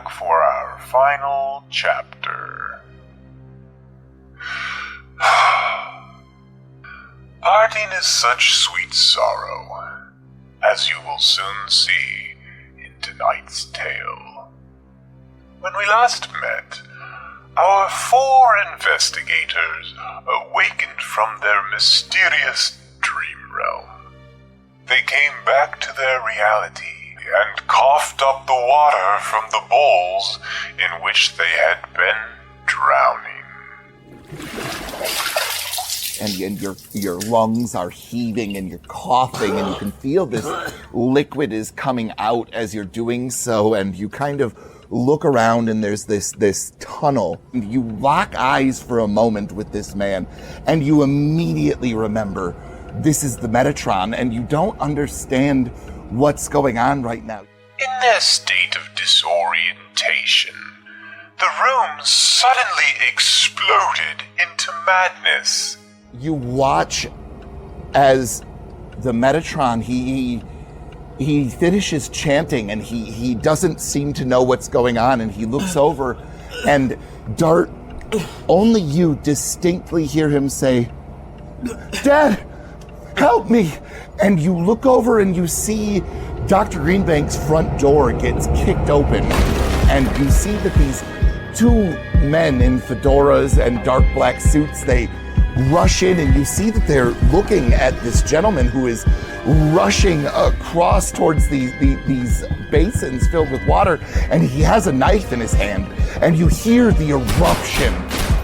back for our final chapter. Parting is such sweet sorrow, as you will soon see in tonight's tale. When we last met, our 4 investigators awakened from their mysterious dream realm. They came back to their reality and coughed up the water from the bowls in which they had been drowning. And your lungs are heaving and you're coughing and you can feel this liquid is coming out as you're doing so, and you kind of look around and there's this tunnel. You lock eyes for a moment with this man and you immediately remember this is the Metatron and you don't understand what's going on right now. In their state of disorientation, the room suddenly exploded into madness. You watch as the Metatron, he finishes chanting and he doesn't seem to know what's going on, and he looks over and Dart, only you distinctly hear him say, "Dad, help me!" And you look over and you see Dr. Greenbank's front door gets kicked open, and you see that these 2 men in fedoras and dark black suits, they rush in, and you see that they're looking at this gentleman who is rushing across towards these basins filled with water, and he has a knife in his hand, and you hear the eruption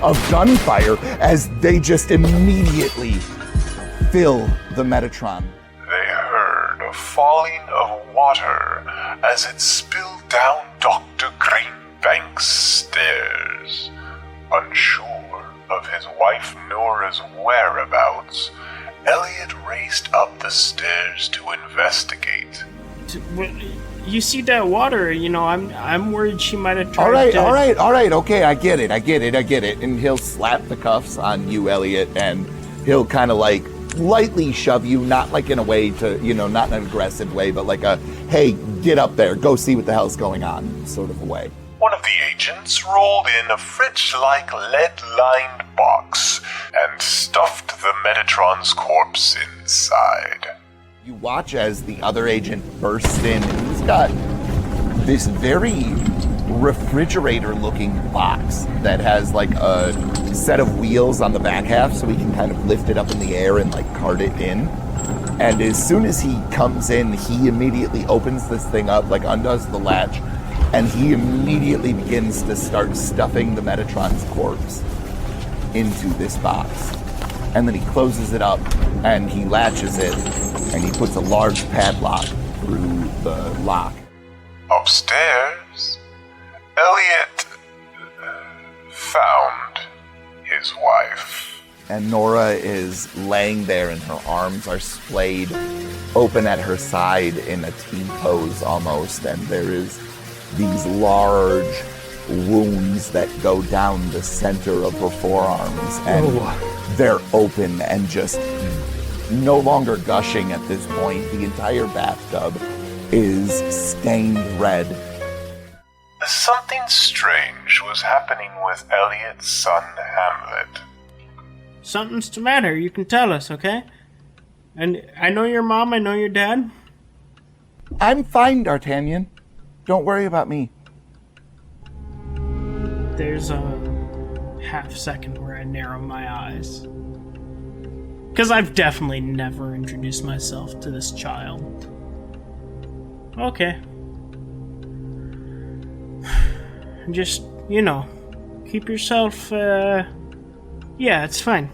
of gunfire as they just immediately fill the Metatron. They heard a falling of water as it spilled down Dr. Greenbank's stairs. Unsure of his wife Nora's whereabouts, Elliot raced up the stairs to investigate. You see that water, I'm worried she might have tried All right, okay, I get it. And he'll slap the cuffs on you, Elliot, and he'll kind of like lightly shove you, not like in a way to, not in an aggressive way, but like a, hey, get up there, go see what the hell's going on, sort of a way. One of the agents rolled in a fridge-like lead-lined box and stuffed the Metatron's corpse inside. You watch as the other agent bursts in, and he's got this very refrigerator-looking box that has like a set of wheels on the back half so he can kind of lift it up in the air and like cart it in. And as soon as he comes in, he immediately opens this thing up, like undoes the latch, and he immediately begins to start stuffing the Metatron's corpse into this box. And then he closes it up and he latches it and he puts a large padlock through the lock. Upstairs, Elliot found his wife. And Nora is laying there and her arms are splayed open at her side in a T pose almost, and there is these large wounds that go down the center of her forearms, and they're open and just no longer gushing at this point. The entire bathtub is stained red. Something strange was happening with Elliot's son Hamlet. Something's the matter, you can tell us, okay? And I know your mom, I know your dad. I'm fine, D'Artagnan. Don't worry about me. There's a half second where I narrow my eyes. Because I've definitely never introduced myself to this child. Okay. Just, keep yourself, yeah, it's fine.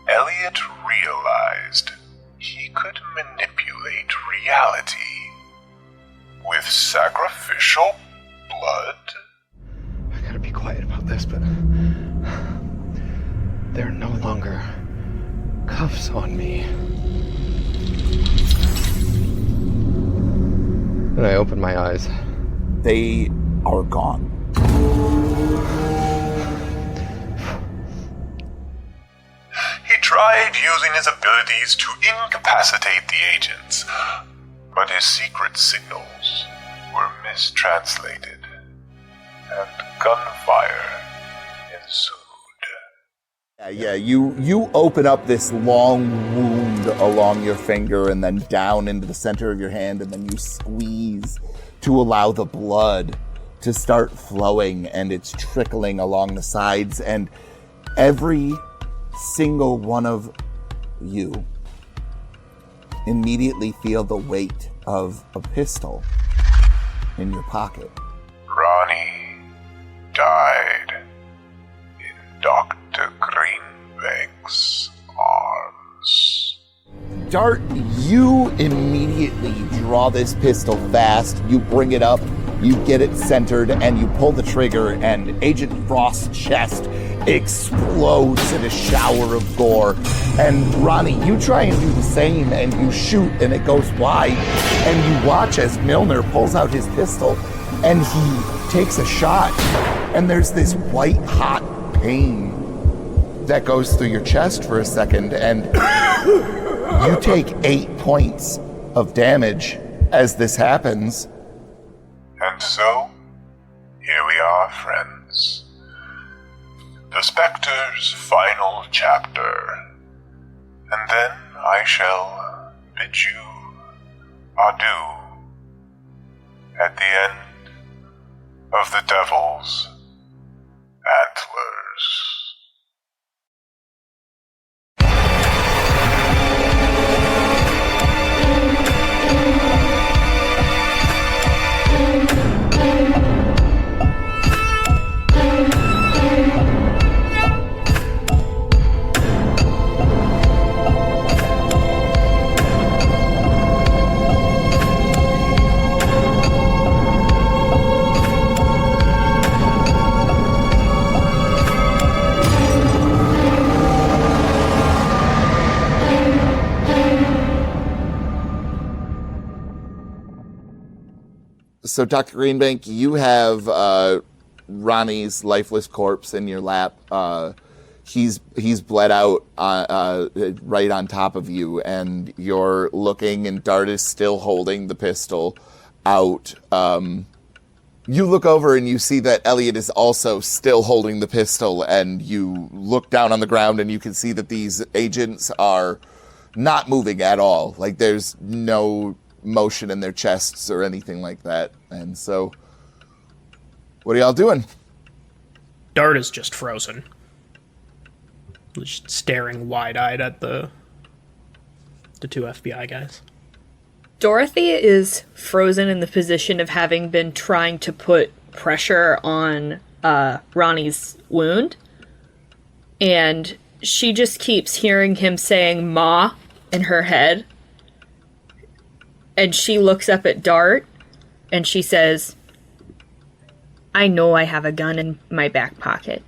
Elliot realized he could manipulate reality with sacrificial blood. I gotta be quiet about this, but there are no longer cuffs on me. When I open my eyes, They are gone. He tried using his abilities to incapacitate the agents, but his secret signals were mistranslated, and gunfire ensued. Yeah, you open up this long wound along your finger and then down into the center of your hand, and then you squeeze to allow the blood to start flowing, and it's trickling along the sides, and every single one of you immediately feel the weight of a pistol in your pocket. Ronnie died in Dr. Greenbank's arms. Dart, you immediately draw this pistol fast, you bring it up, you get it centered, and you pull the trigger, and Agent Frost's chest explodes in a shower of gore. And Ronnie, you try and do the same, and you shoot, and it goes wide, and you watch as Milner pulls out his pistol, and he takes a shot, and there's this white hot pain that goes through your chest for a second, and you take 8 points of damage as this happens. And so, here we are, friends. The Spectre's final chapter. And then I shall bid you adieu at the end of the Devil's Antlers. So, Dr. Greenbank, you have Ronnie's lifeless corpse in your lap. He's bled out right on top of you, and you're looking, and Dart is still holding the pistol out. You look over and you see that Elliot is also still holding the pistol, and you look down on the ground and you can see that these agents are not moving at all. Like, there's no motion in their chests or anything like that. And so, what are y'all doing? Dart is just frozen. Just staring wide-eyed at the two FBI guys. Dorothy is frozen in the position of having been trying to put pressure on Ronnie's wound. And she just keeps hearing him saying "Ma" in her head. And she looks up at Dart, and she says, "I know I have a gun in my back pocket.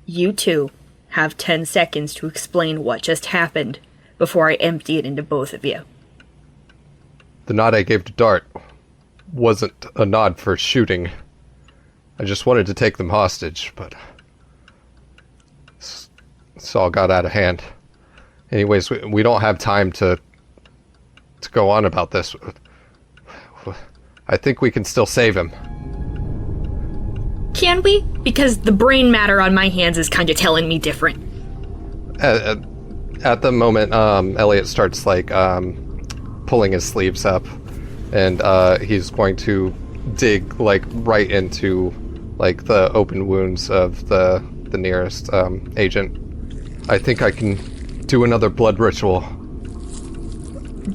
You two have 10 seconds to explain what just happened before I empty it into both of you." The nod I gave to Dart wasn't a nod for shooting. I just wanted to take them hostage, but this all got out of hand. Anyways, we don't have time to go on about this. I think we can still save him. Can we? Because the brain matter on my hands is kind of telling me different. At the moment, Elliot starts pulling his sleeves up, and he's going to dig right into the open wounds of the nearest agent. I think I can do another blood ritual.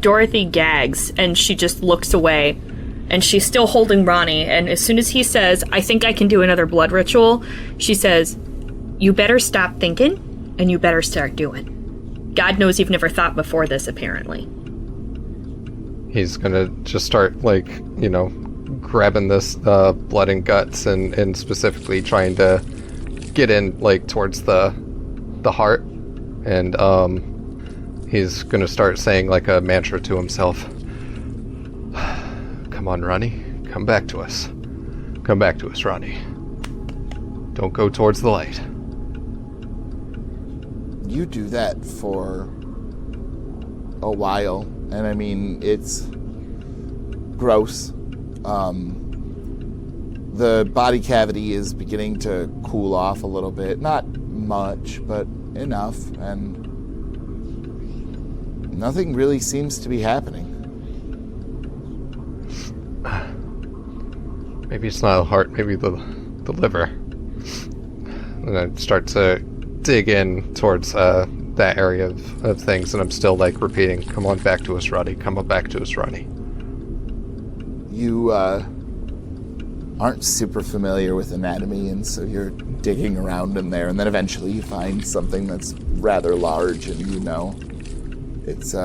Dorothy gags, and she just looks away, and she's still holding Ronnie, and as soon as he says, "I think I can do another blood ritual," she says, "You better stop thinking, and you better start doing." God knows you've never thought before this, apparently. He's gonna just start, grabbing this blood and guts, and specifically trying to get in, towards the heart, and, he's gonna start saying a mantra to himself. Come on, Ronnie. Come back to us. Come back to us, Ronnie. Don't go towards the light. You do that for a while, and I mean, it's gross, The body cavity is beginning to cool off a little bit. Not much, but enough, and nothing really seems to be happening. Maybe it's not the heart, maybe the liver. And I start to dig in towards that area of things, and I'm still like repeating, "Come on back to us, Roddy. Come on back to us, Roddy." You aren't super familiar with anatomy, and so you're digging around in there, and then eventually you find something that's rather large, and you know it's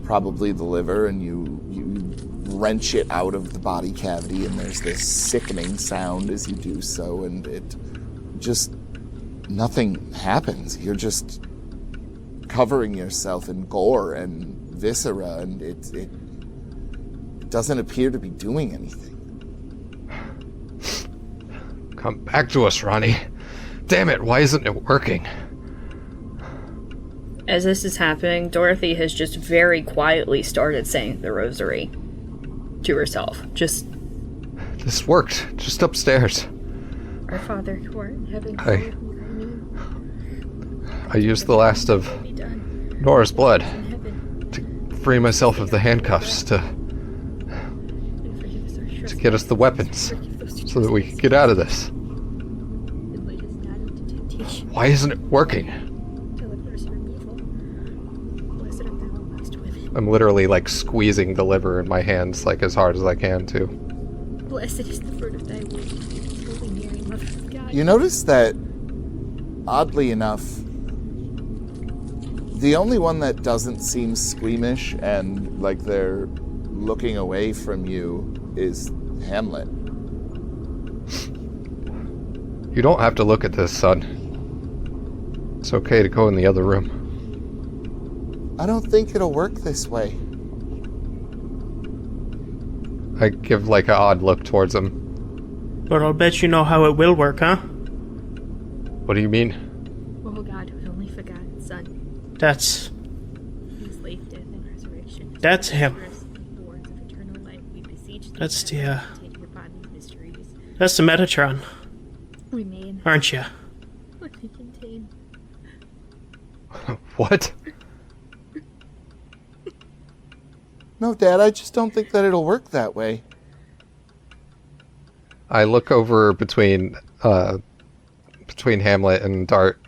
probably the liver, and you wrench it out of the body cavity, and there's this sickening sound as you do so, and it just, nothing happens. You're just covering yourself in gore and viscera, and it doesn't appear to be doing anything. Come back to us, Ronnie. Damn it, why isn't it working? As this is happening, Dorothy has just very quietly started saying the rosary to herself. Just, This worked, just upstairs. Our Father who art in heaven, I- hallowed be thy name. I used the last of Be done Nora's blood in heaven. to free myself of the handcuffs, to And forgive us our trespasses, get us the weapons, forgive those who so that we could get out of this. and lead us not into temptation, Why isn't it working? deliver us from evil. Blessed art thou amongst women. I'm literally like squeezing the liver in my hands like as hard as I can too. Blessed is the fruit of thy womb, Holy Mary, Mother of God. You notice that, oddly enough, the only one that doesn't seem squeamish and like they're looking away from you is Hamlet. You don't have to look at this, son. It's okay to go in the other room. I don't think it'll work this way. I give like an odd look towards him. But I'll bet you know how it will work, huh? What do you mean? O God, whose only forgotten Son, That's whose life, death, and resurrection. That's him. The words of eternal life, we beseech thee. That's the, meditate upon these mysteries. that's the Metatron, Remain aren't you? what they contain. What? No, Dad, I just don't think that it'll work that way. I look over between Hamlet and Dart.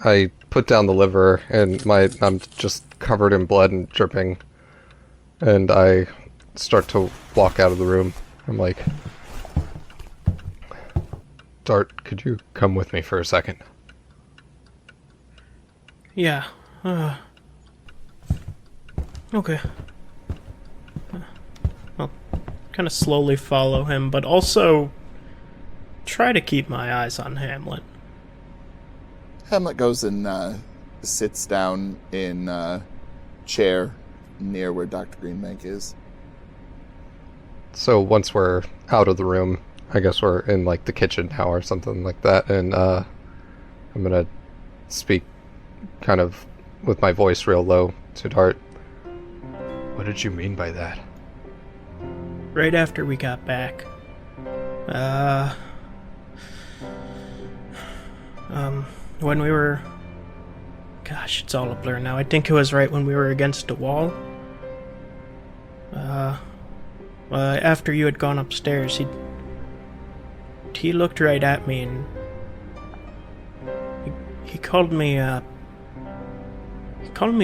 I put down the liver, and I'm just covered in blood and dripping. And I start to walk out of the room. I'm like, Dart, could you come with me for a second? Yeah. Okay. I'll kind of slowly follow him, but also try to keep my eyes on Hamlet. Hamlet goes and sits down in a chair near where Dr. Greenbank is. So once we're out of the room, I guess we're in like the kitchen now or something like that, and I'm gonna speak kind of with my voice real low to Dart. What did you mean by that? Right after we got back, when we were, gosh, it's all a blur now. I think it was right when we were against a wall. After you had gone upstairs, he looked right at me and he called me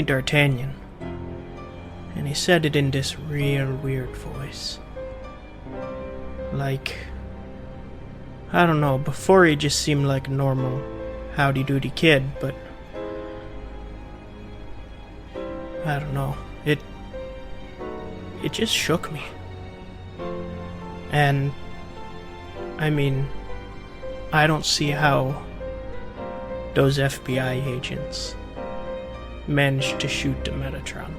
D'Artagnan, and he said it in this real weird voice. Like, I don't know, before he just seemed like a normal howdy-doody kid, but I don't know, it just shook me. And I mean, I don't see how those FBI agents managed to shoot the Metatron.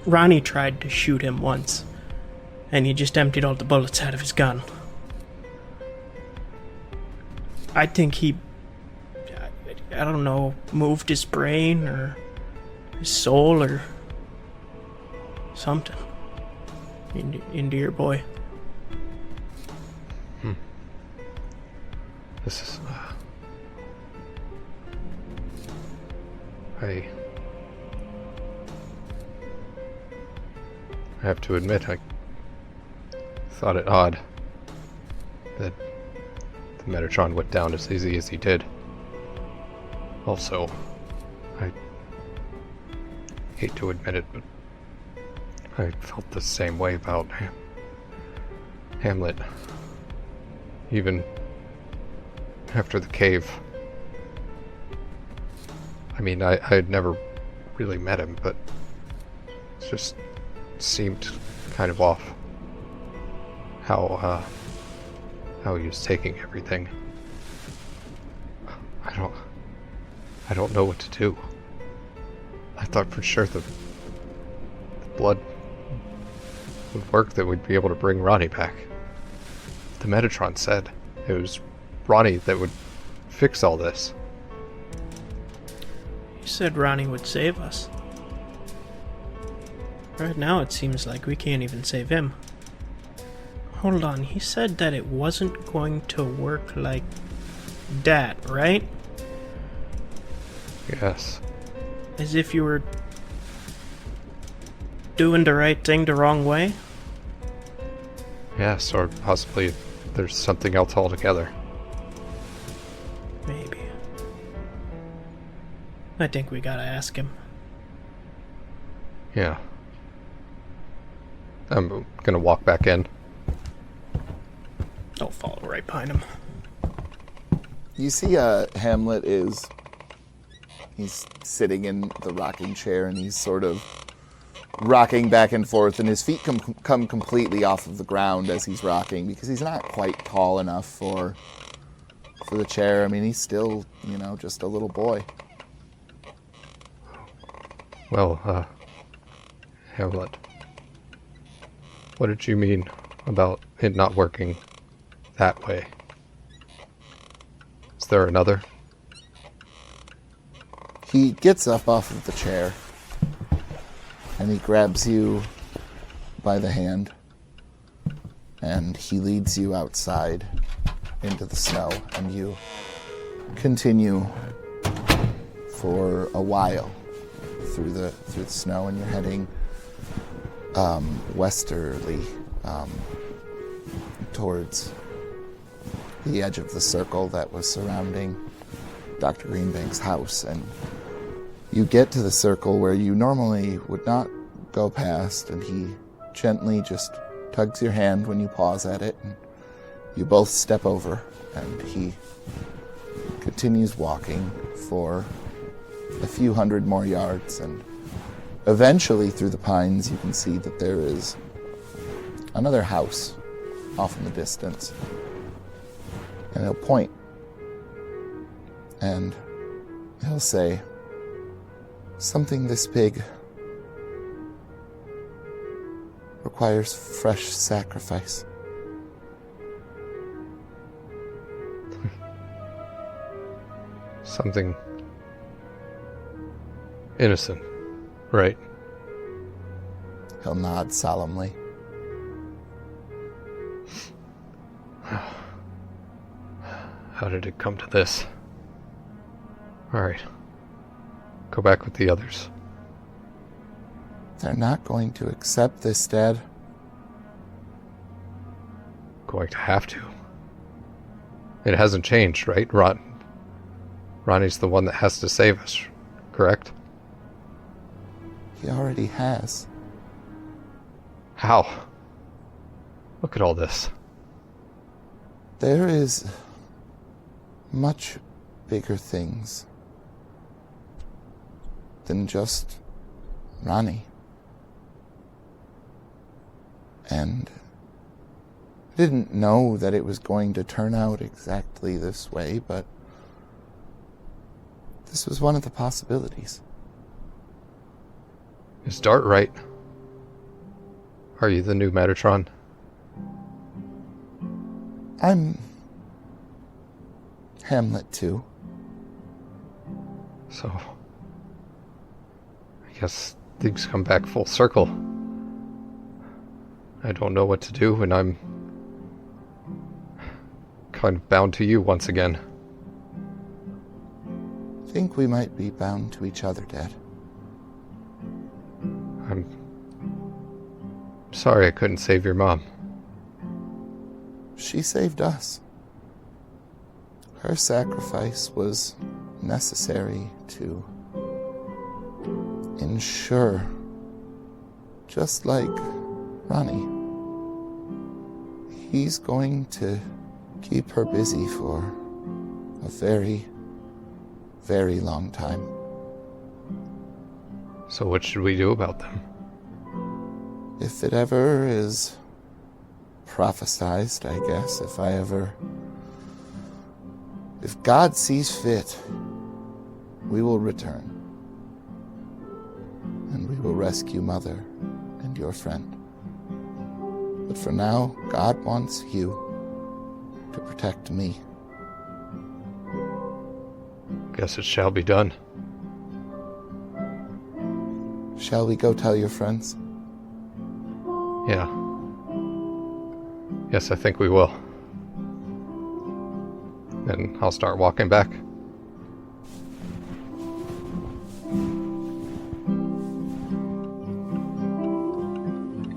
Ronnie tried to shoot him once, and he just emptied all the bullets out of his gun. I think he, I don't know, moved his brain or his soul or something. into your boy. This is... I have to admit, I thought it odd that the Metatron went down as easy as he did. Also, I hate to admit it, but I felt the same way about Hamlet. Even after the cave. I mean, I had never really met him, but it just seemed kind of off how he was taking everything. I don't know what to do. I thought for sure the blood would work, that we'd be able to bring Ronnie back. The Metatron said it was Ronnie that would fix all this. He said Ronnie would save us. Right now it seems like we can't even save him. Hold on, he said that it wasn't going to work like that, right? Yes. As if you were doing the right thing the wrong way? Yes, or possibly there's something else altogether. Maybe. I think we gotta ask him. Yeah. I'm gonna walk back in. I'll follow right behind him. You see, Hamlet he's sitting in the rocking chair, and he's sort of rocking back and forth, and his feet come completely off of the ground as he's rocking, because he's not quite tall enough for the chair. I mean, he's still, just a little boy. Well, Hamlet, what did you mean about it not working that way? Is there another? He gets up off of the chair, and he grabs you by the hand, and he leads you outside into the snow, and you continue for a while through the snow, and you're heading westerly towards the edge of the circle that was surrounding Dr. Greenbank's house, and you get to the circle where you normally would not go past, and he gently just tugs your hand when you pause at it, and you both step over, and he continues walking for a few hundred more yards, and eventually through the pines you can see that there is another house off in the distance, and he'll point, and he'll say, "Something this big requires fresh sacrifice." Something innocent, right? He'll nod solemnly. How did it come to this? Alright. Go back with the others. They're not going to accept this, Dad. Going to have to. It hasn't changed, right? Ronnie's the one that has to save us, correct? He already has. How? Look at all this. There is much bigger things than just Ronnie. And I didn't know that it was going to turn out exactly this way, but this was one of the possibilities. Is Dart right? Are you the new Metatron? I'm Hamlet too. So, I guess things come back full circle. I don't know what to do, and I'm kind of bound to you once again. I think we might be bound to each other, Dad. I'm sorry I couldn't save your mom. She saved us. Her sacrifice was necessary to ensure, just like Ronnie, he's going to keep her busy for a very, very long time. So what should we do about them? If it ever is prophesized, I guess, if God sees fit, we will return. And we will rescue Mother and your friend. But for now, God wants you to protect me. Guess it shall be done. Shall we go tell your friends? Yeah. Yes, I think we will. And I'll start walking back.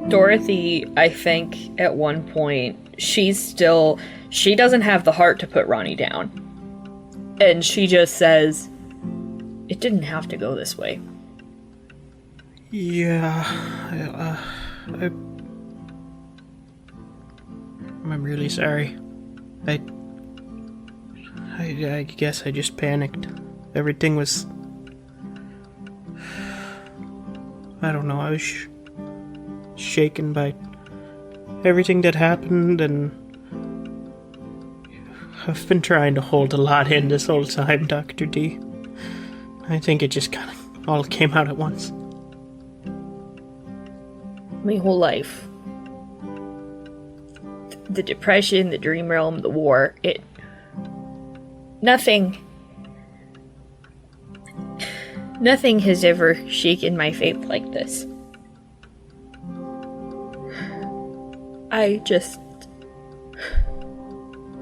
Dorothy, I think, at one point, she doesn't have the heart to put Ronnie down. And she just says, it didn't have to go this way. Yeah, I'm really sorry. I guess I just panicked. Everything was... I don't know, I was shaken by everything that happened, and I've been trying to hold a lot in this whole time, Dr. D. I think it just kind of all came out at once. My whole life. The depression, the dream realm, the war, Nothing has ever shaken my faith like this. I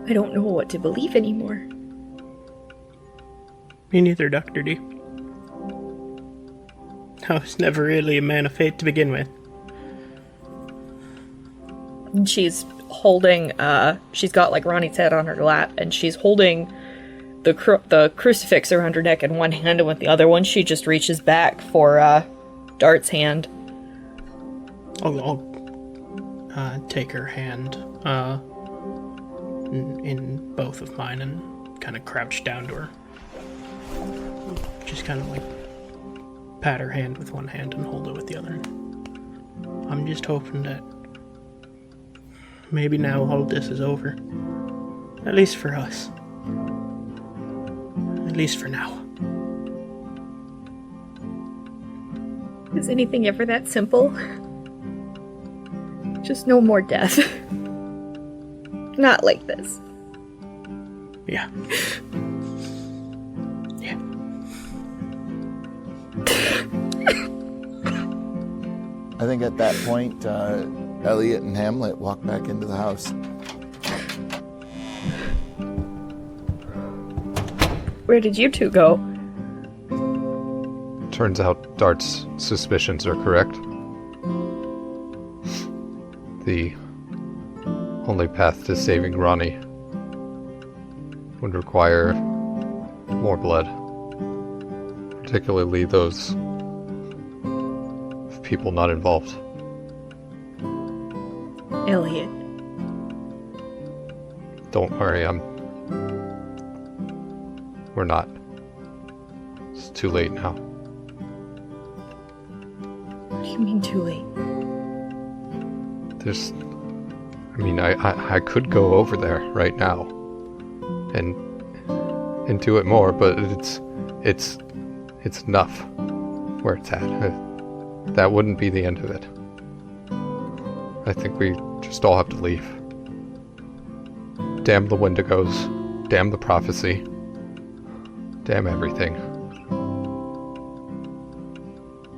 don't know what to believe anymore. Me neither, Dr. D. I was never really a man of faith to begin with. And she's holding, she's got like Ronnie's head on her lap, and she's holding the crucifix around her neck in one hand, and with the other one she just reaches back for Dart's hand. I'll take her hand in both of mine and kind of crouch down to her. Just kind of like pat her hand with one hand and hold it with the other. I'm just hoping that maybe now all this is over. At least for us. At least for now. Is anything ever that simple? Just no more death. Not like this. Yeah. Yeah. I think at that point, Elliot and Hamlet walk back into the house. Where did you two go? Turns out Dart's suspicions are correct. The only path to saving Ronnie would require more blood, particularly those of people not involved. Elliot. Don't worry, we're not. It's too late now. What do you mean too late? I could go over there right now and do it more, but it's enough where it's at. That wouldn't be the end of it. I think we just all have to leave. Damn the Wendigos. Damn the prophecy. Damn everything.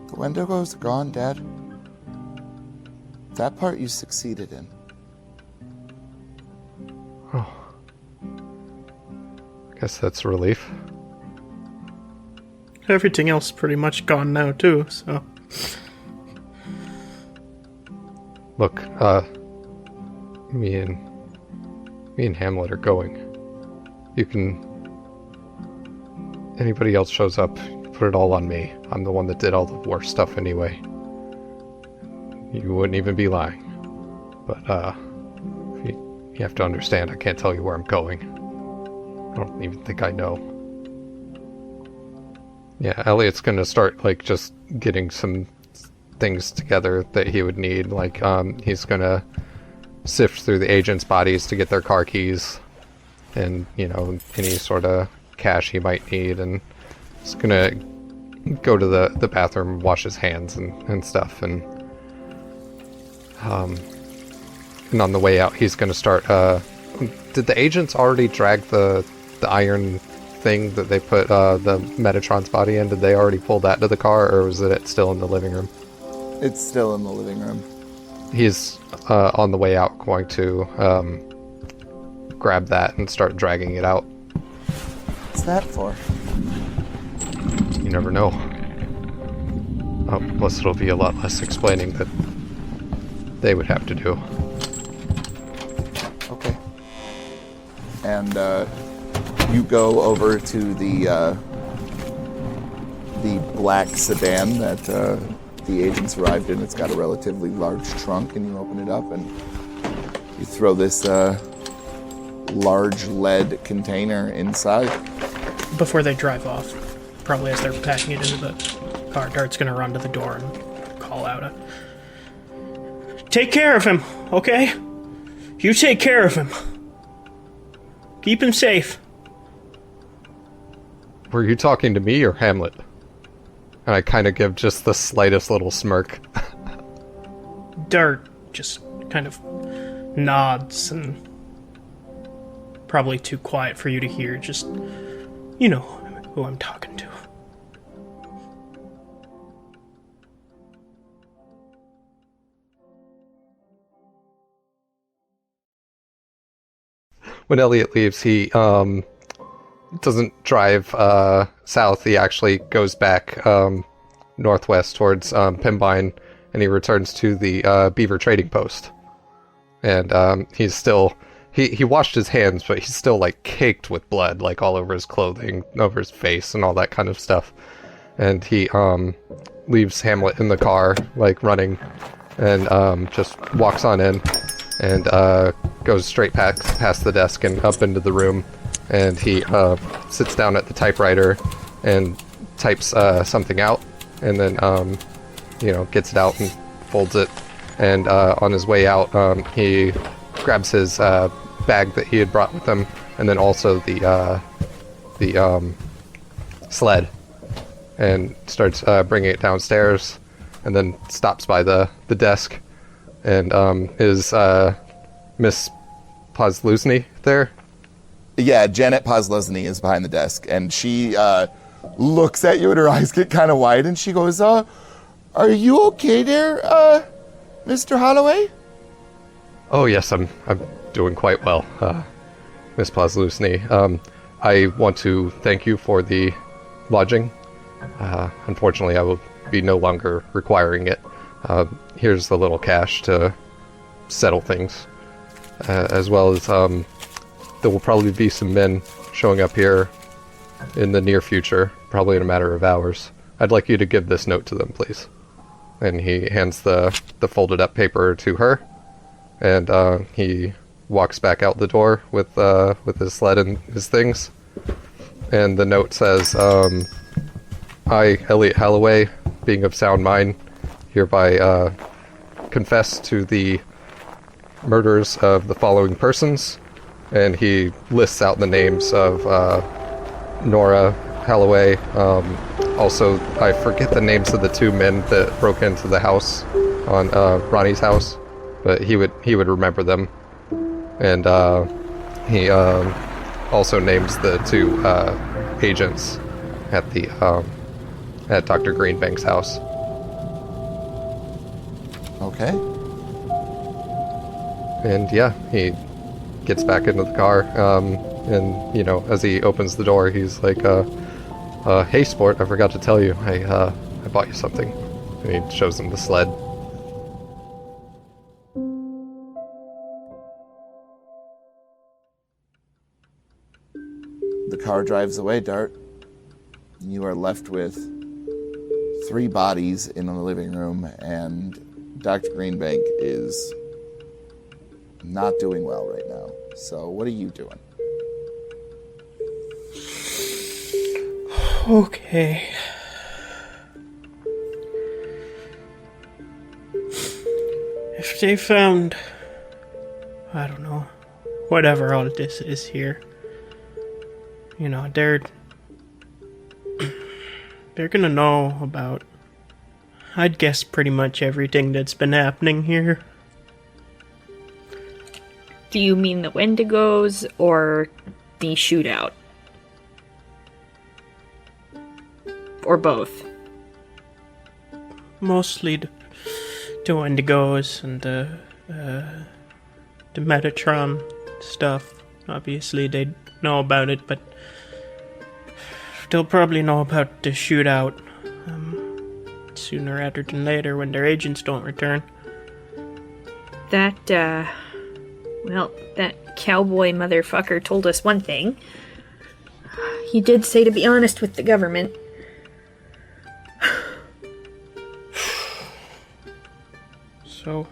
The Wendigos are gone, Dad. That part you succeeded in. Oh. Guess that's a relief. Everything else pretty much gone now, too, so... Look, me and Hamlet are going. You can... Anybody else shows up, put it all on me. I'm the one that did all the worst stuff anyway. You wouldn't even be lying. But, you have to understand, I can't tell you where I'm going. I don't even think I know. Yeah, Elliot's gonna start, like, just getting some things together that he would need. Like, he's gonna sift through the agents' bodies to get their car keys and, you know, any sort of cash he might need, and he's gonna go to the bathroom, wash his hands and stuff, and on the way out he's gonna start, did the agents already drag the iron thing that they put the Metatron's body in? Did they already pull that to the car, or was it still in the living room? It's still in the living room. He's on the way out going to grab that and start dragging it out. What's that for? You never know. Plus it'll be a lot less explaining that they would have to do. Okay. And you go over to the black sedan that the agents arrived in. It's got a relatively large trunk, and you open it up and you throw this large lead container inside. Before they drive off, probably as they're packing it into the car, Dart's gonna run to the door and call out take care of him, okay? You take care of him. Keep him safe. Were you talking to me or Hamlet? And I kind of give just the slightest little smirk. Dart just kind of nods, and probably too quiet for you to hear, just, you know who I'm talking to. When Elliot leaves, he doesn't drive south. He actually goes back northwest towards Pembine, and he returns to the Beaver Trading Post. And he's still... He washed his hands, but he's still, like, caked with blood, like, all over his clothing, over his face, and all that kind of stuff. And he leaves Hamlet in the car, like, running, and just walks on in, and goes straight past the desk and up into the room, and he sits down at the typewriter and types something out, and then, you know, gets it out and folds it, and on his way out, he grabs his bag that he had brought with him, and then also the sled, and starts bringing it downstairs, and then stops by the desk, and is Miss Pozluzny there? Yeah, Janet Pozluzny is behind the desk, and she looks at you and her eyes get kind of wide, and she goes, are you okay there, Mr. Holloway? Oh yes, I'm doing quite well, Miss Pozluzny. I want to thank you for the lodging. Unfortunately, I will be no longer requiring it. Here's the little cash to settle things, as well as there will probably be some men showing up here in the near future, probably in a matter of hours. I'd like you to give this note to them, please. And he hands the folded up paper to her, and he walks back out the door with his sled and his things. And the note says, I, Elliot Holloway, being of sound mind, hereby confess to the murders of the following persons. And he lists out the names of Nora Holloway. Also, I forget the names of the two men that broke into the house on Ronnie's house, but he would remember them. And he also names the two agents at the at Dr. Greenbank's house. Okay. And yeah, he gets back into the car, and, you know, as he opens the door, he's like, hey, sport, I forgot to tell you, I bought you something. And he shows him the sled. The car drives away, Dart. You are left with 3 bodies in the living room, and Dr. Greenbank is not doing well right now. So what are you doing? Okay. If they found, I don't know, whatever all this is here, you know, they're gonna know about, I'd guess, pretty much everything that's been happening here. Do you mean the Wendigos or the shootout? Or both? Mostly the Wendigos and the Metatron stuff. Obviously, they'd know about it, but they'll probably know about the shootout sooner rather than later when their agents don't return. That cowboy motherfucker told us one thing. He did say to be honest with the government. So,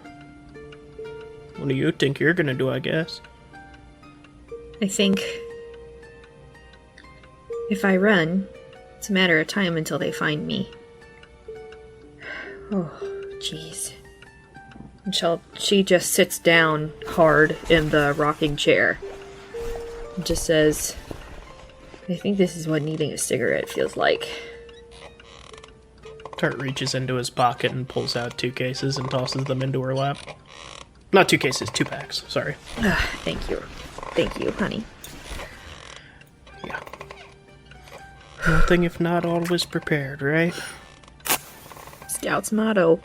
what do you think you're gonna do, I guess? I think if I run, it's a matter of time until they find me. Oh, jeez. And she just sits down hard in the rocking chair and just says, I think this is what needing a cigarette feels like. Tart reaches into his pocket and pulls out 2 cases and tosses them into her lap. Not 2 cases, 2 packs, sorry. Thank you. Thank you, honey. Yeah. Nothing if not always prepared, right? Scout's motto.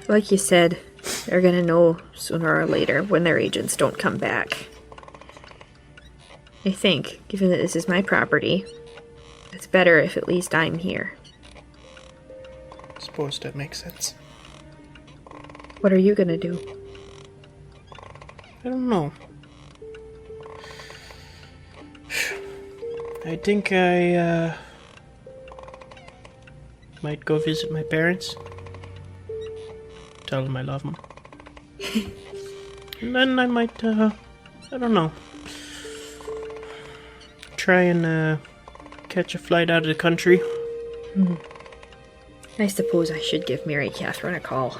Like you said, they're gonna know sooner or later when their agents don't come back. I think, given that this is my property, it's better if at least I'm here. I suppose that makes sense. What are you gonna do? I don't know. I think I, might go visit my parents. Tell them I love them. And then I might, I don't know. Try and, catch a flight out of the country. I suppose I should give Mary Catherine a call.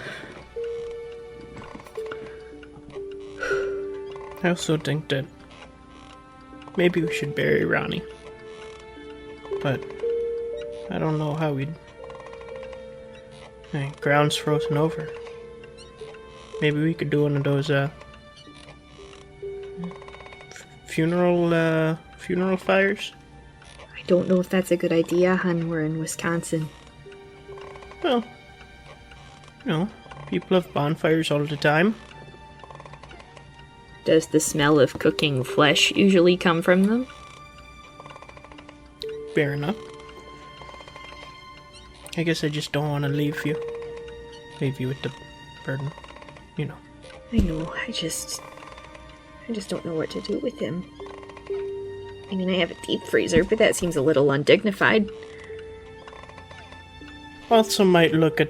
I also think that maybe we should bury Ronnie. But I don't know how we'd... Hey, ground's frozen over. Maybe we could do one of those, funeral fires? I don't know if that's a good idea, hon. We're in Wisconsin. Well, you know, people have bonfires all the time. Does the smell of cooking flesh usually come from them? Fair enough. I guess I just don't want to leave you with the burden, you know. I know, I just don't know what to do with him. I mean, I have a deep freezer, but that seems a little undignified. Also might look a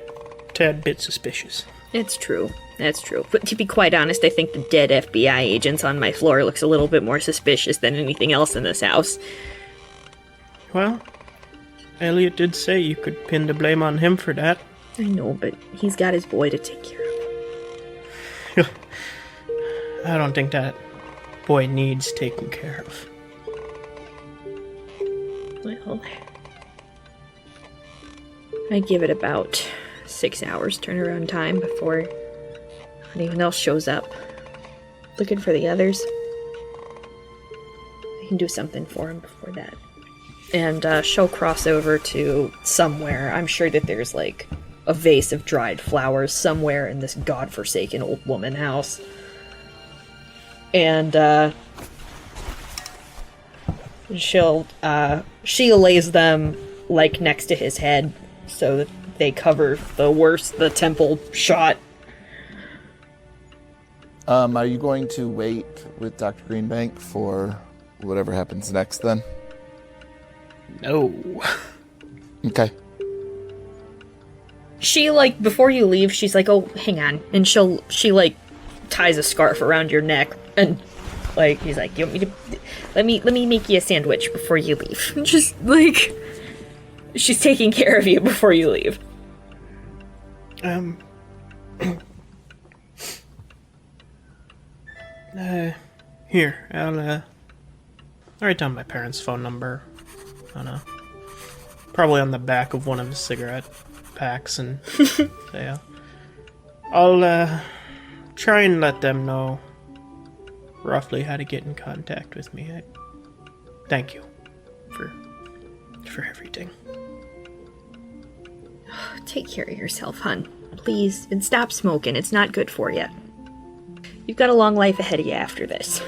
tad bit suspicious. That's true. But to be quite honest, I think the dead FBI agents on my floor looks a little bit more suspicious than anything else in this house. Well, Elliot did say you could pin the blame on him for that. I know, but he's got his boy to take care of. I don't think that boy needs taken care of. Well, I give it about 6 hours turnaround time before anyone else shows up. Looking for the others. I can do something for him before that. And she'll cross over to somewhere. I'm sure that there's like a vase of dried flowers somewhere in this godforsaken old woman house. And, she lays them, like, next to his head so that they cover the temple shot. Are you going to wait with Dr. Greenbank for whatever happens next then? No. Okay. She, like, before you leave, she's like, oh, hang on. And she, like, ties a scarf around your neck. And, like, he's like, you want me to... Let me make you a sandwich before you leave. Just, like... She's taking care of you before you leave. Here, I'll write down my parents' phone number. Probably on the back of one of his cigarette packs, and yeah. I'll try and let them know roughly how to get in contact with me. Thank you for everything. Take care of yourself, hun. Please, and stop smoking. It's not good for you. You've got a long life ahead of you after this.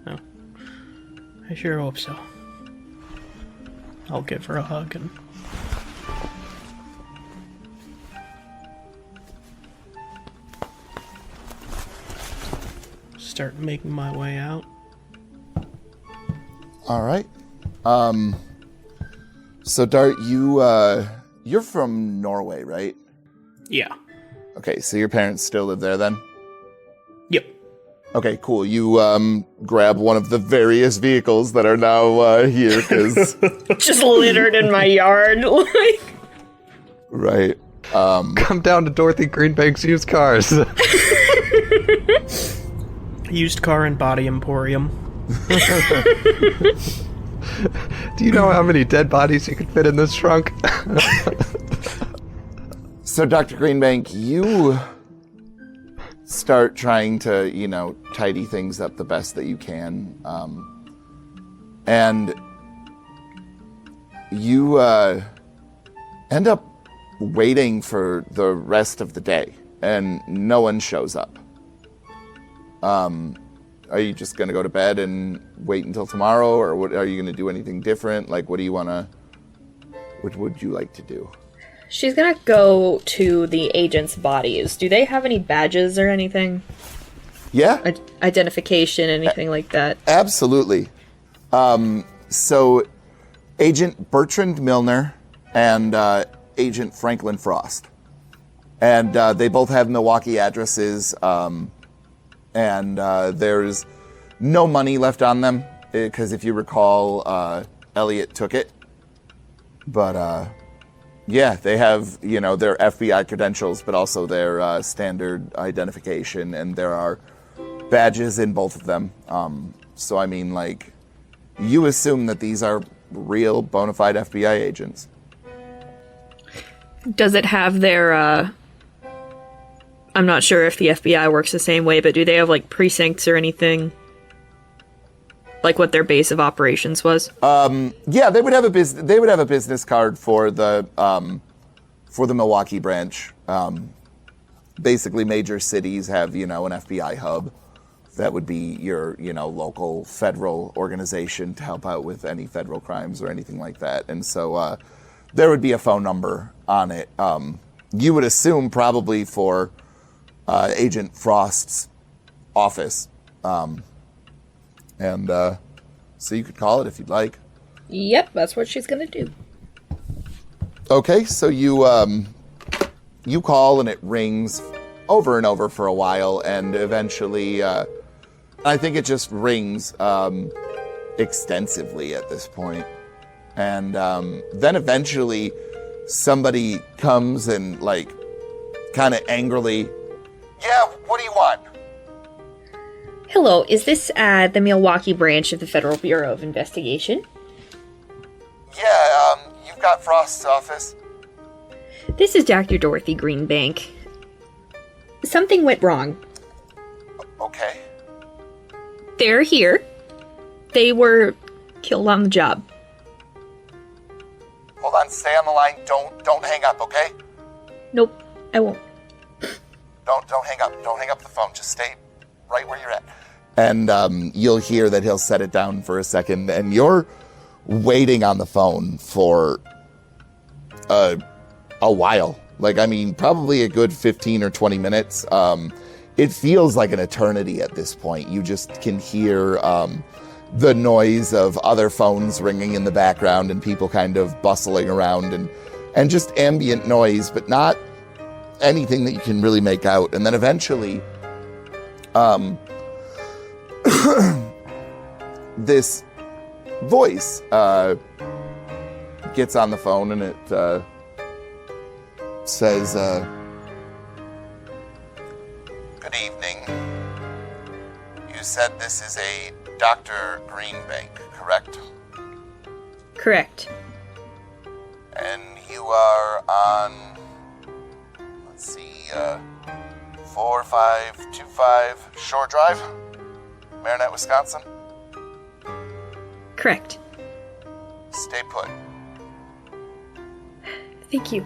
Oh, I sure hope so. I'll give her a hug and start making my way out. All right. So Dart, you're from Norway, right? Yeah. Okay, so your parents still live there then? Yep. Okay, cool. You grab one of the various vehicles that are now here, because... Just littered in my yard. Like... Right. Come down to Dorothy Greenbank's used cars. Used car and body emporium. Do you know how many dead bodies you could fit in this trunk? So, Dr. Greenbank, you start trying to, tidy things up the best that you can. And you end up waiting for the rest of the day, and no one shows up. Are you just going to go to bed and wait until tomorrow, or what? Are you going to do anything different? Like, what would you like to do? She's gonna go to the agents' bodies. Do they have any badges or anything? Yeah. Identification, anything like that? Absolutely. So, Agent Bertrand Milner and Agent Franklin Frost. And they both have Milwaukee addresses, and there's no money left on them, because if you recall, Elliot took it. But, yeah, they have, their FBI credentials, but also their standard identification, and there are badges in both of them. So, I mean, like, you assume that these are real, bona fide FBI agents. Does it have their, I'm not sure if the FBI works the same way, but do they have, like, precincts or anything? Like what their base of operations was? Yeah, they would have a business card for the Milwaukee branch. Basically, major cities have an FBI hub that would be your local federal organization to help out with any federal crimes or anything like that. And so there would be a phone number on it. You would assume probably for Agent Frost's office. And so you could call it if you'd like. Yep, that's what she's gonna do. Okay, so you call and it rings over and over for a while, and eventually, I think it just rings extensively at this point. And then eventually somebody comes and, like, kind of angrily, "Yeah, what do you want?" Hello, is this the Milwaukee branch of the Federal Bureau of Investigation? Yeah, you've got Frost's office. This is Dr. Dorothy Greenbank. Something went wrong. Okay. They're here. They were killed on the job. stay on the line. Don't hang up, okay? Nope, I won't. Don't hang up. Don't hang up the phone. Just stay right where you're at. And you'll hear that he'll set it down for a second, and you're waiting on the phone for a while. Like, I mean, probably a good 15 or 20 minutes. It feels like an eternity at this point. You just can hear the noise of other phones ringing in the background and people kind of bustling around and just ambient noise, but not anything that you can really make out. And then eventually, this voice gets on the phone, and it says, "Good evening. You said this is a Dr. Greenbank, correct? Correct. And you are on, let's see, 4525 Shore Drive, Marinette, Wisconsin? Correct. Stay put." Thank you.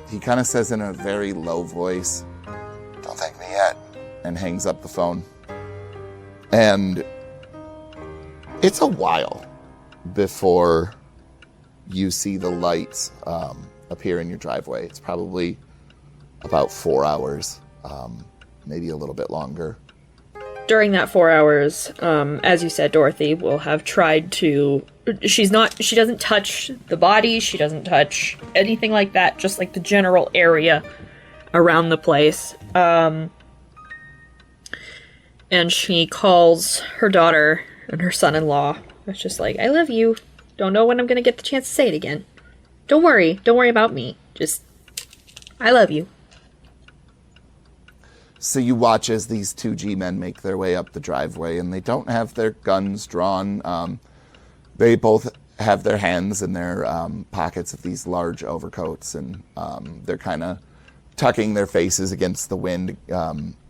He kind of says in a very low voice, "Don't thank me yet," and hangs up the phone. And it's a while before you see the lights appear in your driveway. It's probably about 4 hours, maybe a little bit longer. During that 4 hours, as you said, Dorothy will have tried to... She doesn't touch the body, she doesn't touch anything like that, just like the general area around the place. And she calls her daughter and her son-in-law. It's just like, "I love you. Don't know when I'm gonna get the chance to say it again. Don't worry about me. Just, I love you." So you watch as these two G-men make their way up the driveway, and they don't have their guns drawn. They both have their hands in their pockets of these large overcoats, and they're kind of tucking their faces against the wind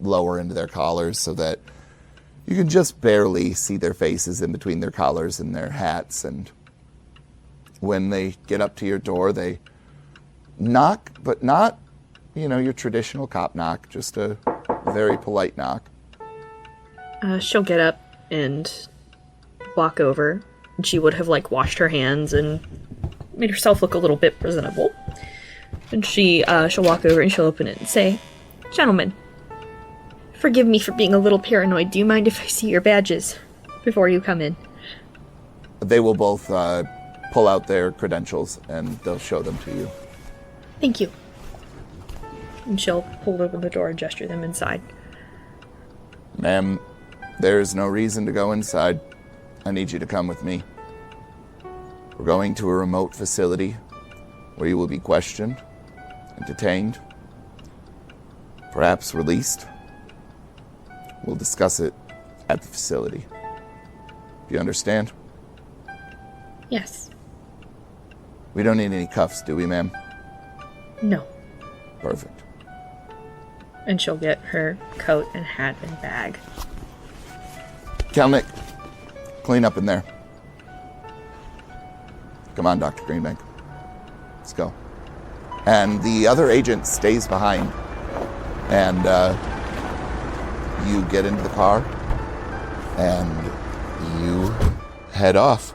lower into their collars so that you can just barely see their faces in between their collars and their hats. And when they get up to your door, they knock, but not, your traditional cop knock, just a very polite knock. She'll get up and walk over. And she would have, washed her hands and made herself look a little bit presentable. And she'll walk over and she'll open it and say, "Gentlemen, forgive me for being a little paranoid. Do you mind if I see your badges before you come in?" They will both pull out their credentials, and they'll show them to you. "Thank you." And she'll hold open the door and gesture them inside. "Ma'am, there's no reason to go inside. I need you to come with me. We're going to a remote facility where you will be questioned and detained, perhaps released. We'll discuss it at the facility. Do you understand?" "Yes." "We don't need any cuffs, do we, ma'am?" "No." "Perfect." And she'll get her coat and hat and bag. "Kelnick, clean up in there. Come on, Dr. Greenbank. Let's go." And the other agent stays behind, and you get into the car, and you head off.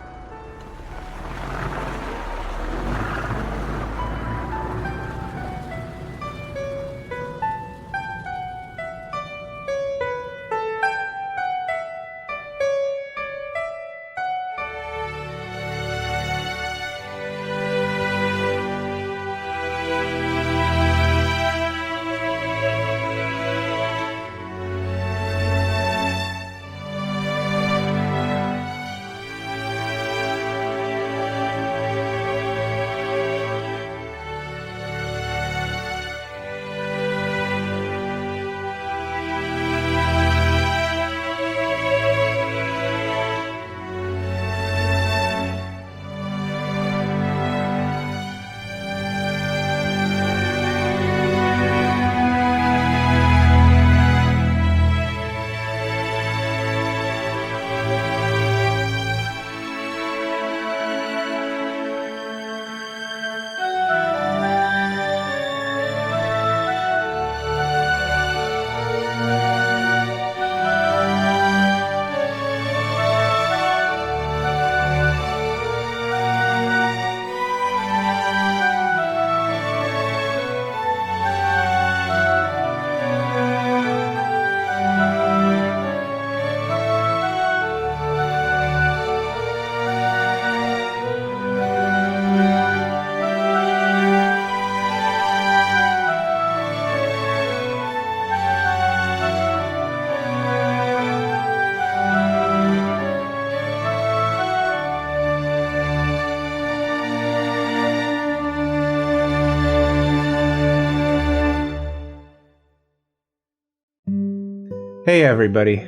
Hey everybody.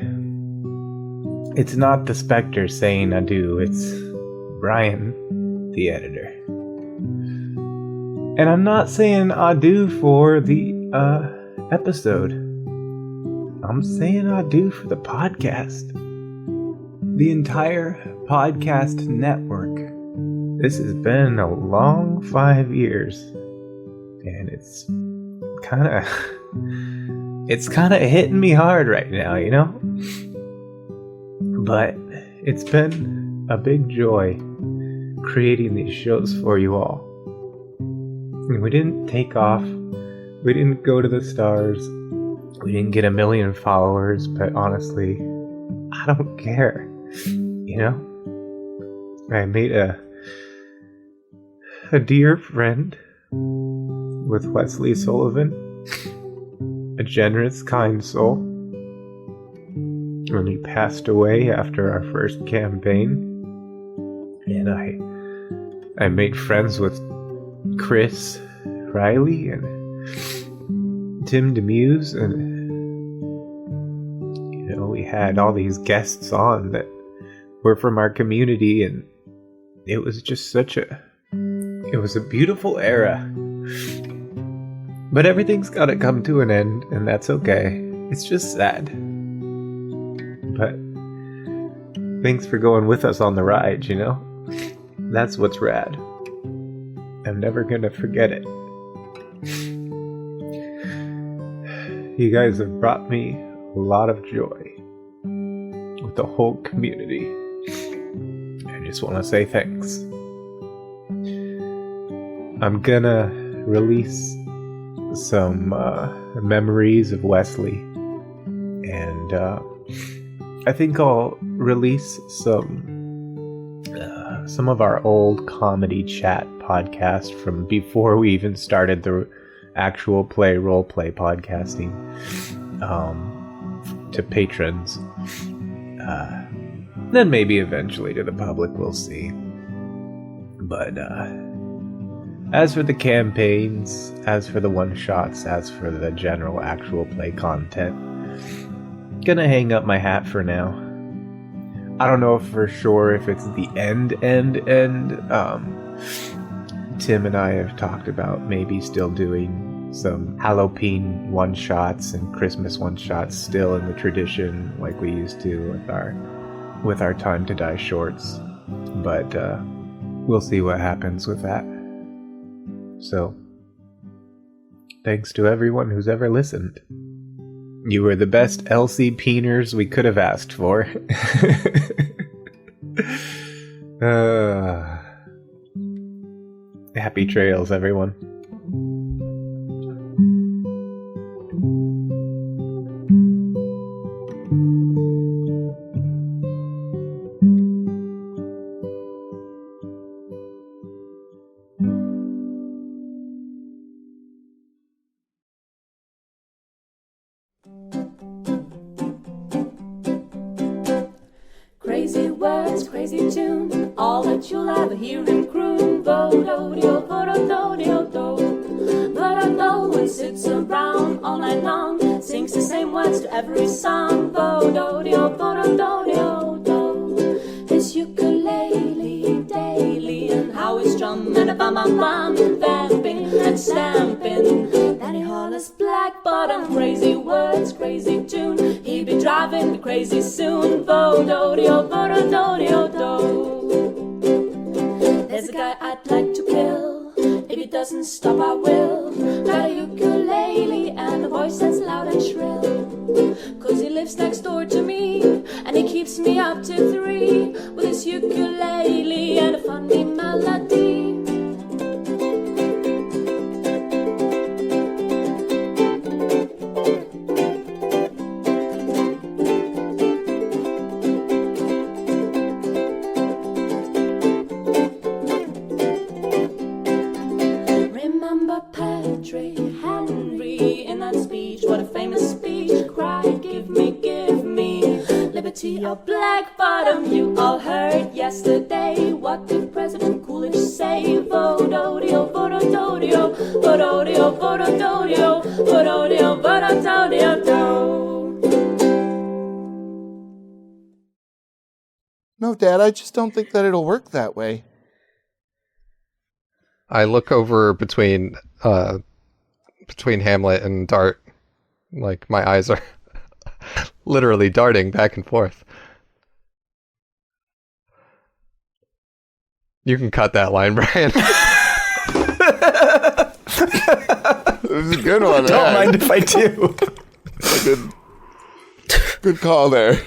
It's not the Spectre saying adieu, it's Brian, the editor. And I'm not saying adieu for the episode. I'm saying adieu for the podcast. The entire podcast network. This has been a long 5 years. And it's kind of hitting me hard right now, you know? But it's been a big joy creating these shows for you all. And we didn't take off. We didn't go to the stars. We didn't get 1 million followers, but honestly, I don't care. You know? I made a dear friend with Wesley Sullivan, a generous, kind soul. When he passed away after our first campaign, and I made friends with Chris Riley and Tim Demuse, and you know, we had all these guests on that were from our community, and it was just it was a beautiful era. But everything's gotta come to an end, and that's okay. It's just sad. But thanks for going with us on the ride, you know? That's what's rad. I'm never gonna forget it. You guys have brought me a lot of joy with the whole community. I just want to say thanks. I'm gonna release some memories of Wesley, and I think I'll release some of our old comedy chat podcast from before we even started the actual role play podcasting to patrons. Then maybe eventually to the public, we'll see. But as for the campaigns, as for the one-shots, as for the general actual play content, gonna hang up my hat for now. I don't know for sure if it's the end. Tim and I have talked about maybe still doing some Halloween one-shots and Christmas one-shots still in the tradition like we used to with our Time to Die shorts. But we'll see what happens with that. So, thanks to everyone who's ever listened. You were the best LC Peeners we could have asked for. Happy trails, everyone. Crazy words, crazy tune, all that you'll ever hear him croon. Bo-do-dio, bo-do-do-dio-do. Bo-do-do, and sits around all night long, sings the same words to every song. Bo-do-dio, bo-do-do-dio-do. His ukulele daily, and how he's drumming a bum-bum-bum, vamping and stamping. Then he hollers black bottom, crazy words, crazy tune. He be driving me crazy soon. Bo-do-dio, bo-do-do-dio-do. There's a guy I'd like to kill. If he doesn't stop, I will. Got a ukulele and a voice that's loud and shrill. 'Cause he lives next door to me, and he keeps me up to 3 with his ukulele and a funny melody. Your black bottom, you all heard yesterday. What did President Coolidge say? Vododio, vododio, vododio, vododio, vododio, vododio, do. No, Dad, I just don't think that it'll work that way. I look over between Hamlet and Dart. Like, my eyes are literally darting back and forth. You can cut that line, Brian. It was a good one. Don't mind if I do. Good call there.